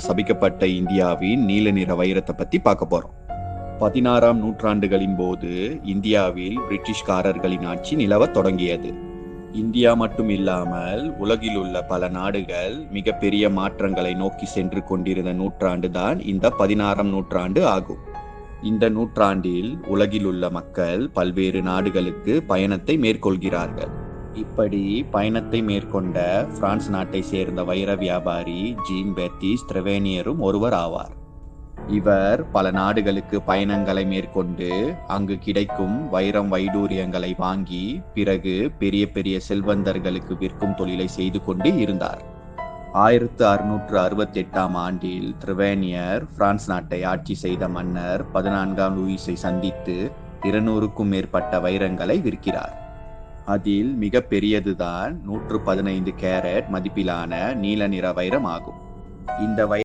சபிக்கப்பட்ட இந்தியாவின் நீல நிற வைரத்தை பத்தி பார்க்க போறோம். 16ஆம் நூற்றாண்டுகளின் போது இந்தியாவில் பிரிட்டிஷ்காரர்களின் ஆட்சி நிலவத் தொடங்கியது. இந்தியா மட்டும் இல்லாமல் உலகில் உள்ள பல நாடுகள் மிகப்பெரிய மாற்றங்களை நோக்கி சென்று கொண்டிருந்த நூற்றாண்டு தான் இந்த 16ஆம் நூற்றாண்டு ஆகும். இந்த நூற்றாண்டில் உலகில் உள்ள மக்கள் பல்வேறு நாடுகளுக்கு பயணத்தை மேற்கொள்கிறார்கள். இப்படி பயணத்தை மேற்கொண்ட பிரான்ஸ் நாட்டை சேர்ந்த வைர வியாபாரி ஜீன் பேப்டிஸ்ட் ட்ரெவேனியரும் ஒருவர் ஆவார். இவர் பல நாடுகளுக்கு பயணங்களை மேற்கொண்டு அங்கு கிடைக்கும் வைரம் வைடூரியங்களை வாங்கி பிறகு பெரிய பெரிய செல்வந்தர்களுக்கு விற்கும் தொழிலை செய்து கொண்டு இருந்தார். 1668ஆம் ஆண்டில் ட்ரெவேனியர் பிரான்ஸ் நாட்டை ஆட்சி செய்த மன்னர் 14ஆம் லூயிஸை சந்தித்து 200க்கும் மேற்பட்ட வைரங்களை விற்கிறார். அதில் மிக பெரியதுதான் 115 கேரட் மதிப்பிலான நீல நிற வைரம் ஆகும். இந்த